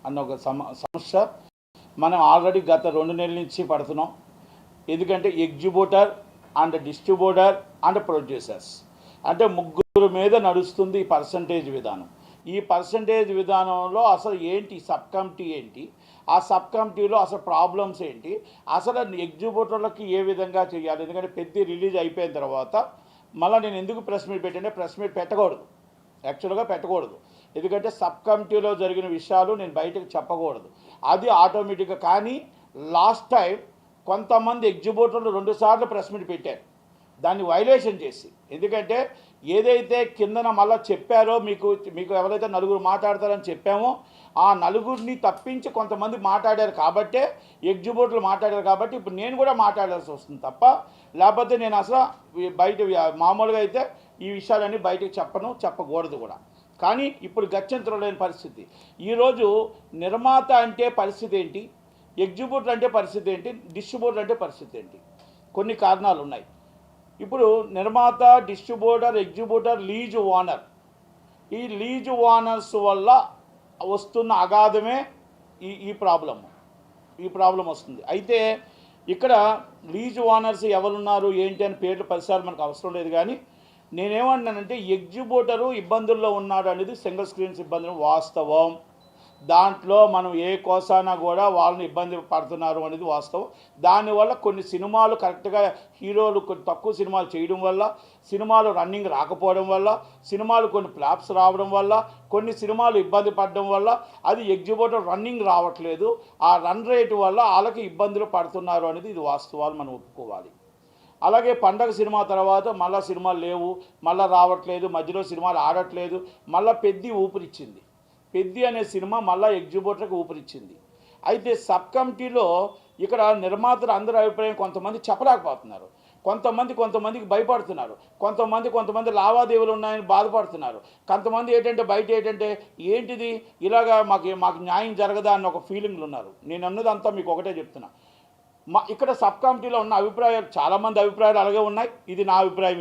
అన్న ఒక సమస్య మనం ఆల్రెడీ గత 2 నెలల నుంచి పడుతున్నాం. ఎందుకంటే exhibitor and distributor and producers అంటే ముగ్గురు మీద నడుస్తుంది ఈ పర్సంటేజ్ విధానం. ఈ పర్సంటేజ్ విధానంలో అసలు ఏంటి సబ్ కమిటీ ఏంటి, ఆ సబ్ కమిటీలో అసలు ప్రాబ్లమ్స్ ఏంటి, అసలు ఎగ్జిబ్యూటర్లకి ఏ విధంగా చేయాలి. ఎందుకంటే పెద్ద రిలీజ్ అయిపోయిన తర్వాత మళ్ళీ నేను ఎందుకు ప్రెస్ మీట్ పెట్టంటే ప్రెస్ మీట్ పెట్టకూడదు, యాక్చువల్గా పెట్టకూడదు. ఎందుకంటే సబ్ కమిటీలో జరిగిన విషయాలు నేను బయటకు చెప్పకూడదు, అది ఆటోమేటిక్గా. కానీ లాస్ట్ టైం కొంతమంది ఎగ్జిబ్యూటర్లు 2 సార్లు ప్రెస్ మీట్ పెట్టారు దాన్ని వైలేషన్ చేసి. ఎందుకంటే ఏదైతే కిందన మళ్ళీ చెప్పారో మీకు ఎవరైతే నలుగురు మాట్లాడతారని చెప్పామో ఆ నలుగురిని తప్పించి కొంతమంది మాట్లాడారు కాబట్టే ఎగ్జిబ్యూటర్లు మాట్లాడారు కాబట్టి ఇప్పుడు నేను కూడా మాట్లాడాల్సి వస్తుంది తప్ప, లేకపోతే నేను అసలు బయట మామూలుగా అయితే ఈ విషయాలన్నీ బయటకు చెప్పకూడదు కూడా. కానీ ఇప్పుడు గత్యంతరం లేని పరిస్థితి. ఈరోజు నిర్మాత అంటే పరిస్థితి ఏంటి, ఎగ్జిబ్యూటర్ అంటే పరిస్థితి ఏంటి, డిస్ట్రిబ్యూటర్ అంటే పరిస్థితి ఏంటి, కొన్ని కారణాలు ఉన్నాయి. ఇప్పుడు నిర్మాత, డిస్ట్రిబ్యూటర్, ఎగ్జిబ్యూటర్, లీజ్ ఓనర్, ఈ లీజ్ ఓనర్స్ వల్ల వస్తున్న అగాధమే ఈ ప్రాబ్లం వస్తుంది. అయితే ఇక్కడ లీజ్ ఓనర్స్ ఎవరున్నారు ఏంటి అని పేర్లు పరిసరాలు మనకు అవసరం లేదు. కానీ నేనేమంటున్నానంటే ఎగ్జిబ్యూటరు ఇబ్బందుల్లో ఉన్నాడు అనేది సింగిల్ స్క్రీన్స్ ఇబ్బందులు వాస్తవం. దాంట్లో మనం ఏ కోసానా కూడా వాళ్ళని ఇబ్బంది పడుతున్నారు అనేది వాస్తవం. దానివల్ల కొన్ని సినిమాలు కరెక్ట్గా హీరోలు కొన్ని తక్కువ సినిమాలు చేయడం వల్ల, సినిమాలు రన్నింగ్ రాకపోవడం వల్ల, సినిమాలు కొన్ని ఫ్లాప్స్ రావడం వల్ల, కొన్ని సినిమాలు ఇబ్బంది పడడం వల్ల అది ఎగ్జిబ్యూటర్ రన్నింగ్ రావట్లేదు, ఆ రన్ రేటు వల్ల వాళ్ళకి ఇబ్బందులు పడుతున్నారు అనేది ఇది వాస్తవాలు మనం ఒప్పుకోవాలి. అలాగే పండగ సినిమా తర్వాత మళ్ళీ సినిమాలు లేవు, మళ్ళీ రావట్లేదు, మధ్యలో సినిమాలు ఆడట్లేదు, మళ్ళీ పెద్ది ఊపిరిచ్చింది. పెద్ది అనే సినిమా మళ్ళీ ఎగ్జిబ్యూటర్కి ఊపిరిచ్చింది. అయితే సబ్ కమిటీలో ఇక్కడ నిర్మాతలు అందరి అభిప్రాయం కొంతమంది చెప్పలేకపోతున్నారు, కొంతమందికి భయపడుతున్నారు, కొంతమంది లావాదేవీలు ఉన్నాయని బాధపడుతున్నారు, కొంతమంది ఏంటిది ఇలాగా మాకు న్యాయం జరగదా అన్న ఒక ఫీలింగ్లు ఉన్నారు. నేను అన్నదంతా మీకు ఒకటే చెప్తున్నా. ఇక్కడ సబ్ కమిటీలో ఉన్న అభిప్రాయాలు చాలామంది అభిప్రాయాలు అలాగే ఉన్నాయి. ఇది నా అభిప్రాయం.